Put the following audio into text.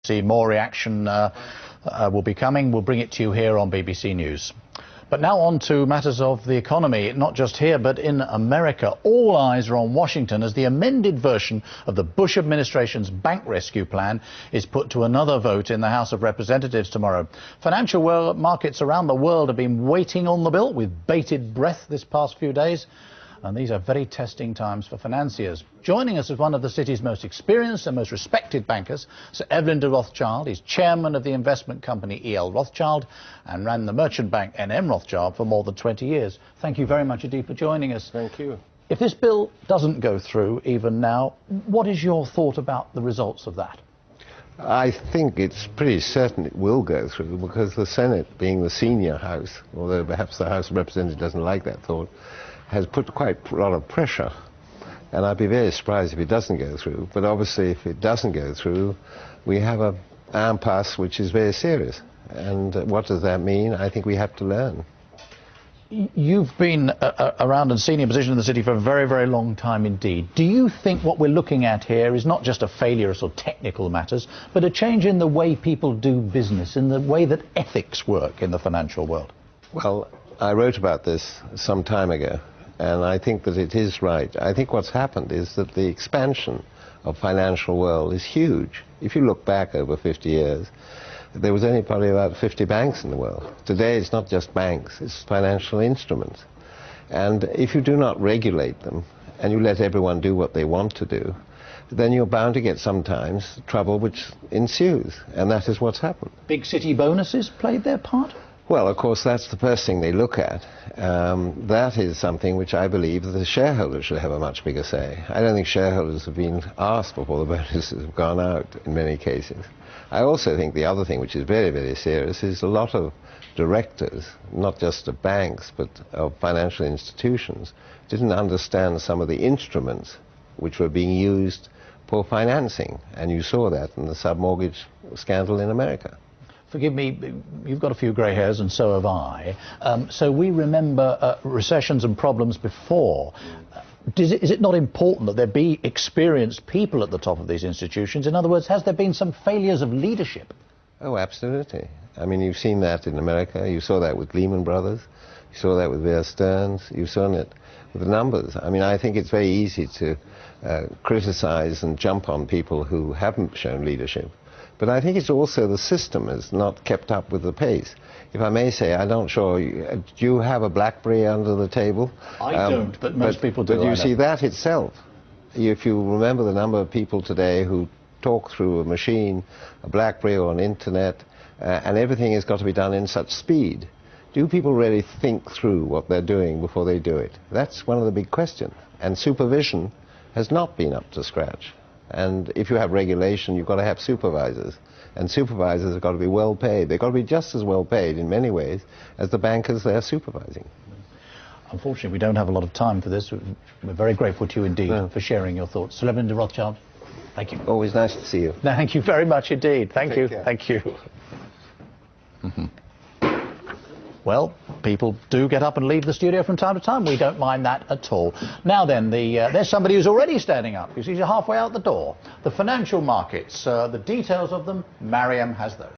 See, more reaction will be coming. We'll bring it to you here on BBC News. But now on to matters of the economy, not just here, but in America. All eyes are on Washington as the amended version of the Bush administration's bank rescue plan is put to another vote in the House of Representatives tomorrow. Financial markets around the world have been waiting on the bill with bated breath this past few days. And these are very testing times for financiers. Joining us is one of the city's most experienced and most respected bankers, Sir EVELYN de Rothschild. He's chairman of the investment company E.L. Rothschild and ran the merchant bank N.M. Rothschild for more than 20 years. Thank you very much indeed for joining us. Thank you. If this bill doesn't go through even now, what is your thought about the results of that? I think it's pretty certain it will go through because the Senate, being the senior house, although perhaps the House of Representatives doesn't like that thought, has put quite a lot of pressure, and I'd be very surprised if it doesn't go through. But obviously if it doesn't go through, we have an impasse which is very serious. And what does that mean? I think we have to learn. You've been around in senior position in the city for a very, very long time indeed. Do you think what we're looking at here is not just a failure of sort of technical matters, but a change in the way people do business, in the way that ethics work in the financial world? Well, I wrote about this some time ago, and I think that it is right. I think what's happened is that the expansion of financial world is huge. If you look back over 50 years, there was only probably about 50 banks in the world. Today it's not just banks, it's financial instruments. And if you do not regulate them, and you let everyone do what they want to do, then you're bound to get sometimes trouble which ensues, and that is what's happened. Big city bonuses played their part? Well, of course, that's the first thing they look at. That is something which I believe that the shareholders should have a much bigger say. I don't think shareholders have been asked before the bonuses have gone out in many cases. I also think the other thing which is very, very serious is a lot of directors, not just of banks, but of financial institutions, didn't understand some of the instruments which were being used for financing. And you saw that in the submortgage scandal in America. Forgive me, you've got a few grey hairs and so have I. So we remember recessions and problems before. Is it not important that there be experienced people at the top of these institutions? In other words, has there been some failures of leadership? Oh, absolutely. I mean, you've seen that in America. You saw that with Lehman Brothers. You saw that with Bear Stearns. You've seen it with the numbers. I mean, I think it's very easy to criticize and jump on people who haven't shown leadership. But I think it's also the system has not kept up with the pace. If I may say, I'm not sure, do you have a BlackBerry under the table? I don't, but most people do. But you see, that itself, if you remember the number of people today who talk through a machine, a BlackBerry or an internet, and everything has got to be done in such speed, do people really think through what they're doing before they do it? That's one of the big questions. And supervision has not been up to scratch. And if you have regulation, you've got to have supervisors. And supervisors have got to be well paid. They've got to be just as well paid in many ways as the bankers they're supervising. Unfortunately, we don't have a lot of time for this. We're very grateful to you indeed for sharing your thoughts. Sir EVELYN de Rothschild, thank you. Always nice to see you. Thank you very much indeed. Thank you. Take care. Thank you. Well, people do get up and leave the studio from time to time. We don't mind that at all. Now then, there's somebody who's already standing up. You see, he's halfway out the door. The financial markets, the details of them, Mariam has those.